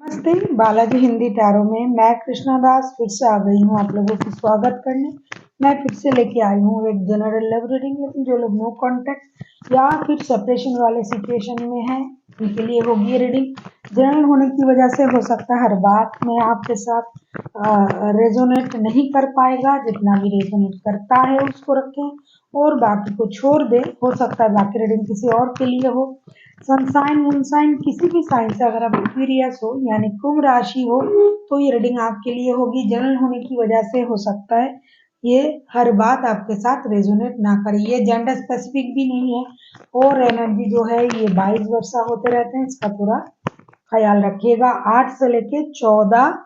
नमस्ते, बालाजी हिंदी टैरो में मैं कृष्णा दास फिर से आ गई हूँ आप लोगों का स्वागत करने। मैं फिर से लेके आई हूँ एक जनरल लव रीडिंग, लेकिन जो लोग नो कॉन्टेक्ट या फिर सेपरेशन वाले सिचुएशन में हैं उनके लिए होगी ये रीडिंग। जनरल होने की वजह से हो सकता है हर बात में आपके साथ रेजोनेट नहीं कर पाएगा, जितना भी रेजोनेट करता है उसको रखें और बाकी को छोड़ दें। हो सकता है बाकी रीडिंग किसी और के लिए हो। सनसाइन मूनसाइन किसी भी साइन से अगर आप एक्वेरियस हो यानी कुंभ राशि हो तो ये रीडिंग आपके लिए होगी। जनरल होने की वजह से हो सकता है ये हर बात आपके साथ रेजोनेट ना करे। ये जेंडर स्पेसिफिक भी नहीं है और एनर्जी जो है ये 22 वर्षा होते रहते हैं, इसका पूरा ख्याल रखिएगा। 8 से लेके 14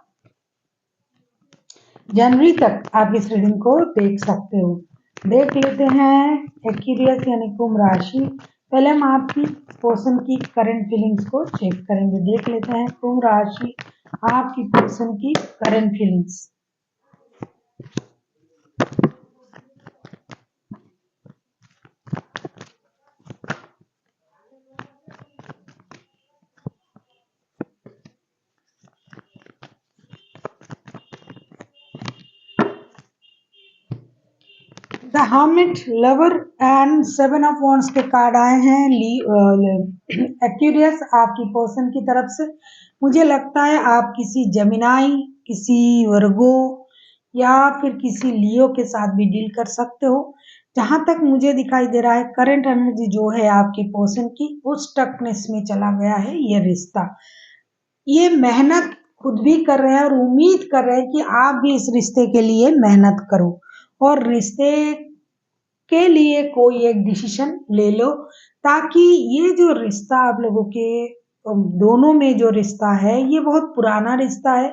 जनवरी तक आप इस रीडिंग को देख सकते हो। देख लेते हैं एक्वेरियस यानी कुंभ राशि। पहले हम आपकी पर्सन की करंट फीलिंग्स को चेक करेंगे। देख लेते हैं कुंभ राशि आपकी पर्सन की current feelings. The hermit, lover and 7 of wands के कार्ड आए हैं एक्वेरियस आपकी पर्सन की तरफ से। मुझे लगता है आप किसी जेमिनाई, किसी वर्गो या फिर किसी लियो के साथ भी डील कर सकते हो। जहां तक मुझे दिखाई दे रहा है करंट एनर्जी जो है आपके पर्सन की वो स्टकनेस में चला गया है। ये रिश्ता, ये मेहनत खुद भी कर रहे हैं और उम्मीद कर रहे हैं कि आप भी इस रिश्ते के लिए मेहनत करो और रिश्ते के लिए कोई एक डिसीजन ले लो, ताकि ये जो रिश्ता आप लोगों के दोनों में जो रिश्ता है ये बहुत पुराना रिश्ता है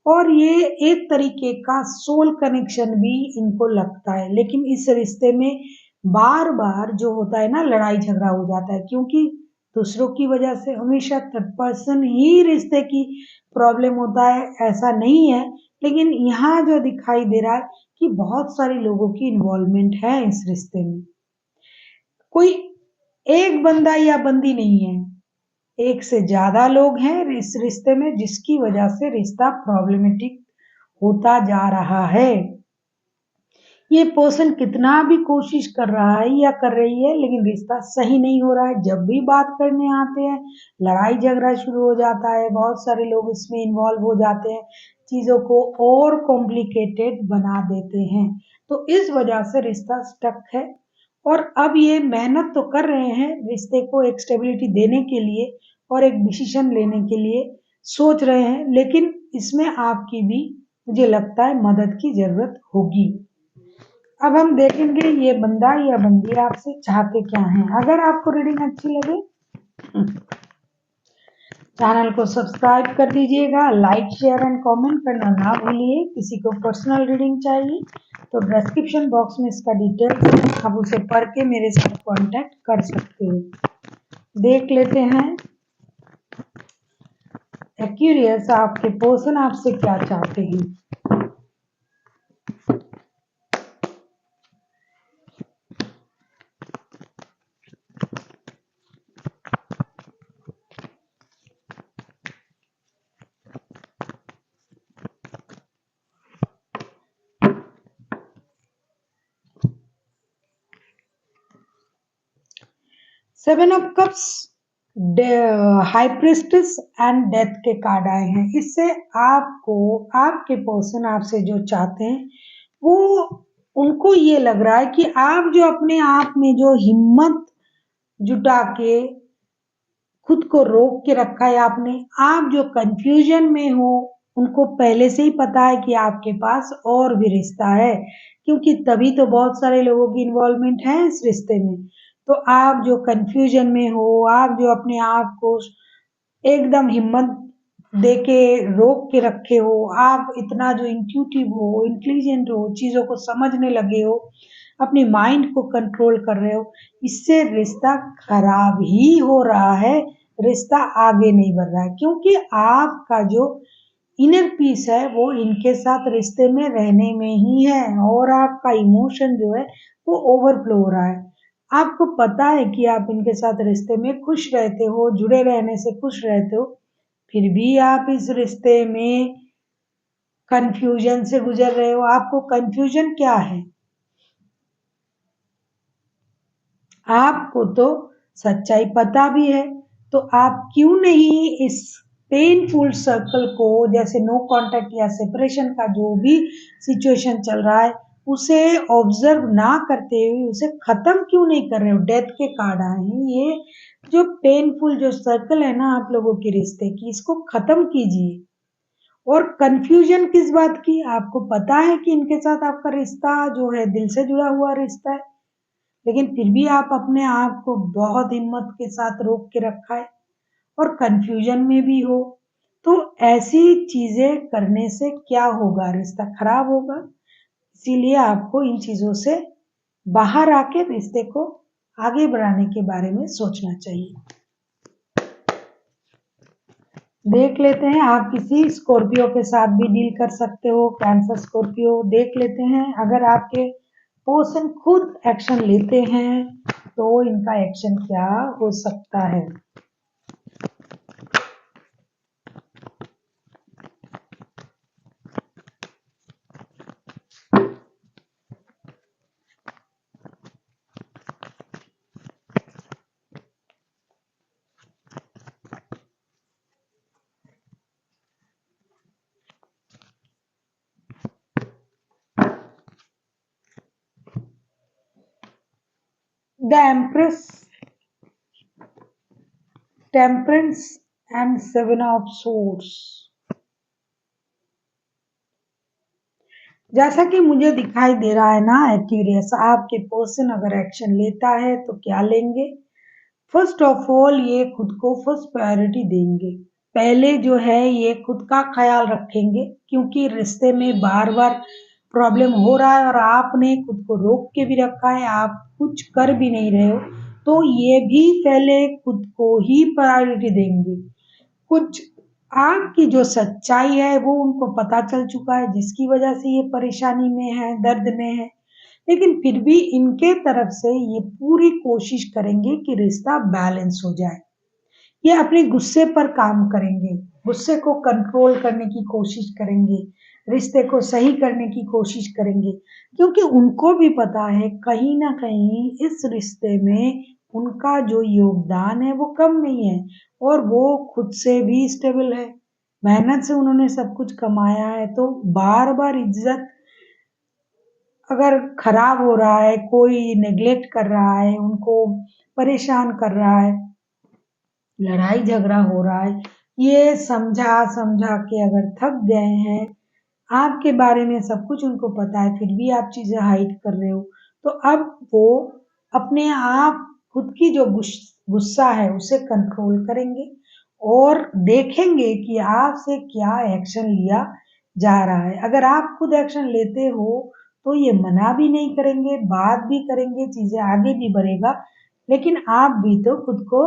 और ये एक तरीके का सोल कनेक्शन भी इनको लगता है। लेकिन इस रिश्ते में बार बार जो होता है ना, लड़ाई झगड़ा हो जाता है, क्योंकि दूसरों की वजह से हमेशा थर्ड पर्सन ही रिश्ते की प्रॉब्लम होता है, ऐसा नहीं है। लेकिन यहाँ जो दिखाई दे रहा है कि बहुत सारे लोगों की इन्वॉल्वमेंट है इस रिश्ते में। कोई एक बंदा या बंदी नहीं है, एक से ज्यादा लोग हैं इस रिश्ते में, जिसकी वजह से रिश्ता प्रॉब्लमेटिक होता जा रहा है। ये पर्सन कितना भी कोशिश कर रहा है या कर रही है लेकिन रिश्ता सही नहीं हो रहा है। जब भी बात करने आते हैं लड़ाई झगड़ा शुरू हो जाता है, बहुत सारे लोग इसमें इन्वॉल्व हो जाते हैं, चीजों को और कॉम्प्लिकेटेड बना देते हैं। तो इस वजह से रिश्ता स्टक है और अब ये मेहनत तो कर रहे हैं रिश्ते को एक स्टेबिलिटी देने के लिए और एक डिसीजन लेने के लिए सोच रहे हैं, लेकिन इसमें आपकी भी मुझे लगता है मदद की जरूरत होगी। अब हम देखेंगे ये बंदा या बंदी आपसे चाहते क्या हैं। अगर आपको रीडिंग अच्छी लगे चैनल को सब्सक्राइब कर दीजिएगा, लाइक शेयर एंड कमेंट करना ना भूलिए। किसी को पर्सनल रीडिंग चाहिए तो डिस्क्रिप्शन बॉक्स में इसका डिटेल्स है, आप उसे पढ़ के मेरे साथ कांटेक्ट कर सकते हो। देख लेते हैं एक्वेरियस आपके पर्सन आपसे क्या चाहते हैं। Seven of cups, high priestess and death के कार्ड आए हैं। इससे आपको आपके पर्सन आपसे जो चाहते हैं वो उनको ये लग रहा है कि आप जो अपने आप में जो हिम्मत जुटा के खुद को रोक के रखा है आपने, आप जो कंफ्यूजन में हो उनको पहले से ही पता है कि आपके पास और भी रिश्ता है, क्योंकि तभी तो बहुत सारे लोगों की इन्वॉल्वमेंट है इस रिश्ते में। तो आप जो कंफ्यूजन में हो, आप जो अपने आप को एकदम हिम्मत देके रोक के रखे हो, आप इतना जो इंट्यूटिव हो, इंटेलिजेंट हो, चीजों को समझने लगे हो, अपने माइंड को कंट्रोल कर रहे हो, इससे रिश्ता खराब ही हो रहा है, रिश्ता आगे नहीं बढ़ रहा है। क्योंकि आपका जो इनर पीस है वो इनके साथ रिश्ते में रहने में ही है और आपका इमोशन जो है वो ओवरफ्लो हो रहा है। आपको पता है कि आप इनके साथ रिश्ते में खुश रहते हो, जुड़े रहने से खुश रहते हो, फिर भी आप इस रिश्ते में कंफ्यूजन से गुजर रहे हो। आपको कंफ्यूजन क्या है? आपको तो सच्चाई पता भी है, तो आप क्यों नहीं इस पेनफुल सर्कल को, जैसे नो कांटेक्ट या सेपरेशन का जो भी सिचुएशन चल रहा है, उसे ऑब्जर्व ना करते हुए उसे खत्म क्यों नहीं कर रहे हो? डेथ के कार्ड आए हैं, ये जो पेनफुल जो सर्कल है ना आप लोगों के रिश्ते की, इसको खत्म कीजिए। और कंफ्यूजन किस बात की? आपको पता है कि इनके साथ आपका रिश्ता जो है दिल से जुड़ा हुआ रिश्ता है, लेकिन फिर भी आप अपने आप को बहुत हिम्मत के साथ रोक के रखा है और कंफ्यूजन में भी हो। तो ऐसी चीजें करने से क्या होगा? रिश्ता खराब होगा। इसीलिए आपको इन चीजों से बाहर आके रिश्ते को आगे बढ़ाने के बारे में सोचना चाहिए। देख लेते हैं, आप किसी स्कॉर्पियो के साथ भी डील कर सकते हो, कैंसर स्कॉर्पियो। देख लेते हैं अगर आपके पर्सन खुद एक्शन लेते हैं तो इनका एक्शन क्या हो सकता है। The empress, temperance and seven of swords. जैसा कि मुझे दिखाई दे रहा है ना एक्यूरियस, आपके पर्सन अगर एक्शन लेता है तो क्या लेंगे? फर्स्ट ऑफ ऑल ये खुद को फर्स्ट प्रायोरिटी देंगे। पहले जो है ये खुद का ख्याल रखेंगे, क्योंकि रिश्ते में बार बार प्रॉब्लम हो रहा है और आपने खुद को रोक के भी रखा है, आप कुछ कर भी नहीं रहे हो, तो ये भी पहले खुद को ही प्रायोरिटी देंगे। कुछ आपकी जो सच्चाई है वो उनको पता चल चुका है, जिसकी वजह से ये परेशानी में है, दर्द में है, लेकिन फिर भी इनके तरफ से ये पूरी कोशिश करेंगे कि रिश्ता बैलेंस हो जाए। ये अपने गुस्से पर काम करेंगे, गुस्से को कंट्रोल करने की कोशिश करेंगे, रिश्ते को सही करने की कोशिश करेंगे, क्योंकि उनको भी पता है कहीं ना कहीं इस रिश्ते में उनका जो योगदान है वो कम नहीं है, और वो खुद से भी स्टेबल है, मेहनत से उन्होंने सब कुछ कमाया है। तो बार बार इज्जत अगर खराब हो रहा है, कोई नेग्लेक्ट कर रहा है, उनको परेशान कर रहा है, लड़ाई झगड़ा हो रहा है, ये समझा समझा के अगर थक गए हैं, आपके बारे में सब कुछ उनको पता है, फिर भी आप चीजें हाइड कर रहे हो, तो अब वो अपने आप खुद की जो गुस्सा है उसे कंट्रोल करेंगे और देखेंगे कि आपसे क्या एक्शन लिया जा रहा है। अगर आप खुद एक्शन लेते हो तो ये मना भी नहीं करेंगे, बात भी करेंगे, चीजें आगे भी बढ़ेगा, लेकिन आप भी तो खुद को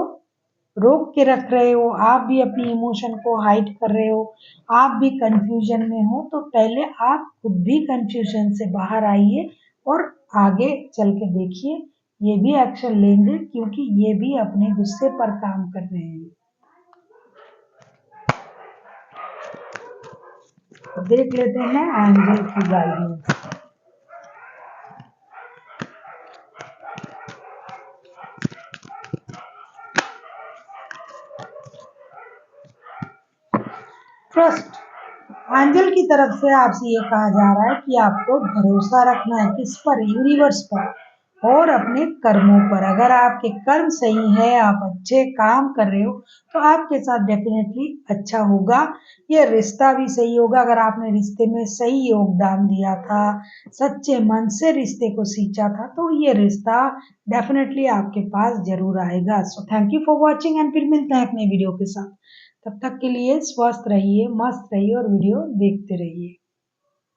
रोक के रख रहे हो, आप भी अपनी इमोशन को हाइड कर रहे हो, आप भी कंफ्यूजन में हो, तो पहले आप खुद भी कंफ्यूजन से बाहर आइए और आगे चल के देखिए, ये भी एक्शन लेंगे क्योंकि ये भी अपने गुस्से पर काम कर रहे हैं। तो देख लेते हैं एंजल की गाइडेंस। ट्रस्ट, एंजल की तरफ से आपसे ये कहा जा रहा है कि आपको भरोसा रखना है, किस पर? यूनिवर्स पर और अपने कर्मों पर। अगर आपके कर्म सही है, आप अच्छे काम कर रहे हो, तो आपके साथ डेफिनेटली अच्छा होगा। ये रिश्ता भी सही होगा। अगर आपने रिश्ते में सही योगदान दिया था, सच्चे मन से रिश्ते को सींचा था, तो ये रिश्ता डेफिनेटली आपके पास जरूर आएगा। So thank you for watching and फिर मिलते हैं एक नई वीडियो के साथ। तब तक के लिए स्वस्थ रहिए, मस्त रहिए और वीडियो देखते रहिए।